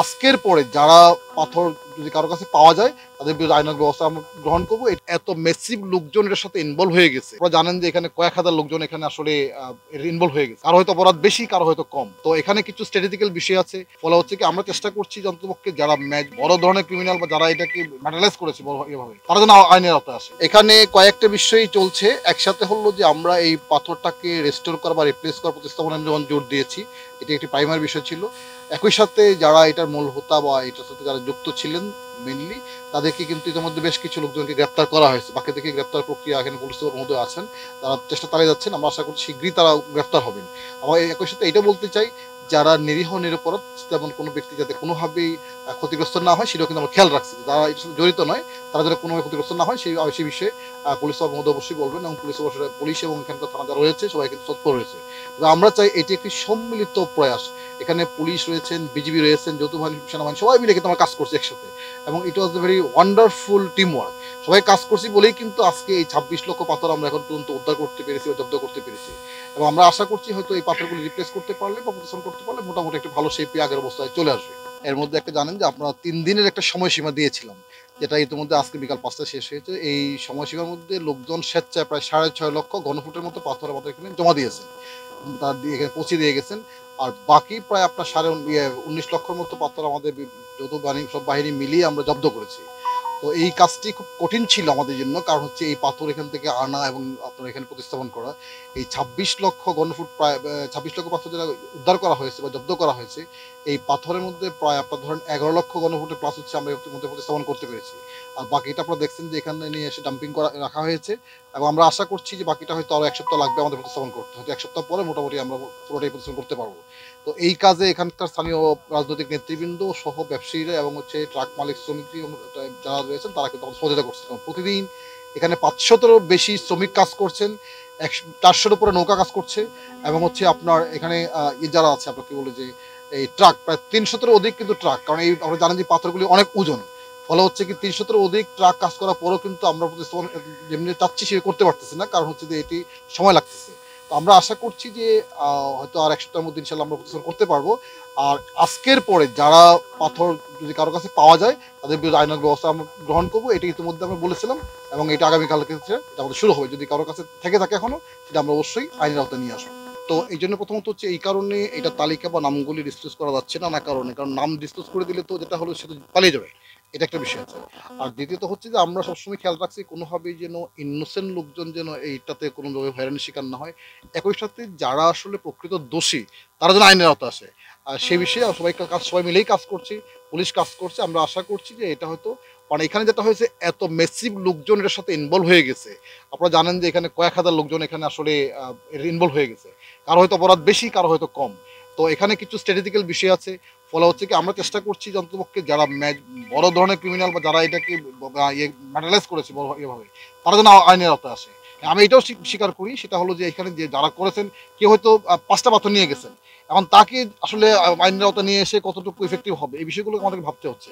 আজকের পরে যারা পাথর যদি কারো কাছে পাওয়া যায় তাদের বিরুদ্ধে আইনানুগ ব্যবস্থা আমরা গ্রহণ করবো। এত মেসিভ লোকজন এটার সাথে ইনভলভ হয়ে গেছে, আপনারা জানেন যে এখানে কয়েক হাজার লোকজন এখানে আসলে ইনভলভ হয়ে গেছে। কারো হয়তো অপরাধ বেশি, কারো হয়তো কম। তো এখানে কিছু স্ট্র্যাটেজিক্যাল বিষয় আছে। ফলে হচ্ছে কি আমরা চেষ্টা করছি যে অন্ততপক্ষে যারা বড় ধরনের ক্রিমিনাল বা যারা এটাকে ম্যাটালাইজ করেছে এভাবে, তারা যেন আইনের আওতায় আসে। এখানে কয়েকটা বিষয়ই চলছে একসাথে। হলো যে আমরা এই পাথরটাকে রেস্টোর করা বা রিপ্লেস করার প্রতিস্থাপনে যেমন জোর দিয়েছি, এটি একটি প্রাইমারি বিষয় ছিল। একই সাথে যারা এটার মূল হোতা বা এটার সাথে যারা যুক্ত ছিলেন মেনলি, তাদেরকে কিন্তু ইতিমধ্যে বেশ কিছু লোকজনকে গ্রেপ্তার করা হয়েছে। বাকিদেরকে গ্রেপ্তার প্রক্রিয়া এখানে পুলিশের মধ্যে আছেন, তারা চেষ্টা চালিয়ে যাচ্ছেন। আমরা আশা করছি শীঘ্রই তারা গ্রেপ্তার হবেন। আমরা একই সাথে এটা বলতে চাই, যারা নিরীহ নিরপরাধ তেমন কোনো ব্যক্তি যাতে কোনোভাবেই ক্ষতিগ্রস্ত না হয় সেটাও কিন্তু আমরা খেয়াল রাখছি। যারা এটার সাথে জড়িত নয় তারা যাতে কোনোভাবে ক্ষতিগ্রস্ত না হয় সেই বিষয়ে পুলিশ মধ্যে অবশ্যই বলবেন, এবং পুলিশ এবং এখানকার থানা যারা রয়েছে সবাই কিন্তু তৎপর রয়েছে। আমরা চাই এটি একটি সম্মিলিত প্রয়াস। এখানে পুলিশ রয়েছেন, বিজিবি রয়েছেন, যৌথ বাহিনী, সেনাবাহিনী সবাই মিলে কিন্তু আমরা কাজ করছি একসাথে, এবং it was a very wonderful team work. সবাই কাজ করছি বলেই কিন্তু আজকে এই 26 লক্ষ পাথর আমরা এখন পর্যন্ত উদ্ধার করতে পেরেছি বা জব্দ করতে পেরেছি। এবং আমরা আশা করছি হয়তো এই পাথরগুলি রিপ্লেস করতে পারলে বা প্রতিস্থাপন করতে পারলে মোটামুটি একটা ভালো শেপে আগের অবস্থায় চলে আসবে। এর মধ্যে একটা জানেন যে আমরা 3 দিনের একটা সময়সীমা দিয়েছিলাম, যেটা ইতিমধ্যে আজকে বিকাল 5টায় শেষ হয়েছে। এই সময়সীমার মধ্যে লোকজন স্বেচ্ছায় প্রায় 6.5 লক্ষ ঘনফুটের মতো পাথর আমাদের এখানে জমা দিয়েছেন, তার এখানে পৌঁছে দিয়ে গেছেন। আর বাকি প্রায় আপনার 19 লক্ষর মতো পাথর আমাদের যৌথ বাহিনী সব বাহিনী মিলিয়ে আমরা জব্দ করেছি। তো এই কাজটি খুব কঠিন ছিল আমাদের জন্য, কারণ হচ্ছে এই পাথর এখান থেকে আনা এবং আপনার এখানে প্রতিস্থাপন করা। এই 26 লক্ষ ঘনফুট, প্রায় 26 লক্ষ পাথর যেটা উদ্ধার করা হয়েছে বা জব্দ করা হয়েছে, এই পাথরের মধ্যে প্রায় আপনার ধরেন 11 লক্ষ ঘনফুটের প্লাস হচ্ছে আমরা এর মধ্যে প্রতিস্থাপন করতে পেরেছি। আর বাকিটা আপনারা দেখছেন যে এখানে নিয়ে এসে ডাম্পিং করা রাখা হয়েছে, এবং আমরা আশা করছি যে বাকিটা হয়তো আরও 1 সপ্তাহ লাগবে আমাদের প্রতিস্থাপন করতে। হয়তো 1 সপ্তাহ পরে মোটামুটি আমরা পুরোটাই প্রতিস্থাপন করতে পারবো। তো এই কাজে এখানকার স্থানীয় রাজনৈতিক নেতৃবৃন্দ সহ ব্যবসায়ীরা এবং হচ্ছে ট্রাক মালিক, শ্রমিক যারা রয়েছেন তারা কিন্তু আমাদের সহযোগিতা করছেন। প্রতিদিন এখানে 500-এরও বেশি শ্রমিক কাজ করছেন, 400-এর উপরে নৌকা কাজ করছে, এবং হচ্ছে আপনার এখানে যারা আছে আপনার কি বলে যে এই ট্রাক প্রায় 300-এরও অধিক কিন্তু ট্রাক, কারণ এই আমরা জানেন যে পাথরগুলি অনেক ওজন। ফলে হচ্ছে কি 300-এরও অধিক ট্রাক কাজ করার পরেও কিন্তু আমরা প্রতিস্থাপন যেমনি চাচ্ছি সে করতে পারতেছি না, কারণ হচ্ছে যে এটি সময় লাগতেছে। তো আমরা আশা করছি যে হয়তো আর 1 সপ্তাহের মধ্যে ইনশাল্লাহ আমরা প্রতিস্থাপন করতে পারবো। আর আজকের পরে যারা পাথর যদি কারো কাছে পাওয়া যায় তাদের বিরুদ্ধে আইনানুগ ব্যবস্থা আমরা গ্রহণ করবো, এটা ইতিমধ্যে আমরা বলেছিলাম, এবং এটা আগামীকাল ক্ষেত্রে এটা আমাদের শুরু হবে। যদি কারো কাছে থেকে থাকে এখনো, সেটা আমরা অবশ্যই আইনের আওতায় নিয়ে আসবো। তো এই জন্য প্রথমত হচ্ছে এই কারণে এটা তালিকা বা নামগুলি ডিসক্লোজ করা যাচ্ছে না কারণে, কারণ নাম ডিসক্লোজ করে দিলে তো যেটা হলো সেটা পালিয়ে যাবে, এটা একটা বিষয় আছে। আর দ্বিতীয়ত হচ্ছে যে আমরা সবসময় খেয়াল রাখছি কোনোভাবেই যেন ইনোসেন্ট লোকজন যেন এইটাতে কোনোভাবে হয়রানির শিকার না হয়। একই সাথে যারা আসলে প্রকৃত দোষী তারা যেন আইনের আওতায় আসে, আর সেই বিষয়ে সবাই মিলেই কাজ করছি, পুলিশ কাজ করছে। আমরা আশা করছি যে এটা হয়তো, মানে এখানে যেটা হয়েছে এত মেসিভ লোকজন এটার সাথে ইনভলভ হয়ে গেছে। আপনারা জানেন যে এখানে কয়েক হাজার লোকজন এখানে আসলে ইনভলভ হয়ে গেছে। কারো হয়তো অপরাধ বেশি, কারো হয়তো কম। তো এখানে কিছু স্ট্র্যাটেজিক্যাল বিষয় আছে। ফলে হচ্ছে কি আমরা চেষ্টা করছি যে অন্ততপক্ষে যারা বড় ধরনের ক্রিমিনাল বা যারা এটাকে ম্যাটালাইজ করেছে এভাবে, তারা যেন আইনের আওতায় আসে। আমি এটাও স্বীকার করি, সেটা হলো যে এখানে যে যারা করেছেন কেউ হয়তো 5টা পাথর নিয়ে গেছেন, এখন তাকে আসলে আইনের আওতায় নিয়ে এসে কতটুকু ইফেক্টিভ হবে এই বিষয়গুলো আমাদেরকে ভাবতে হচ্ছে।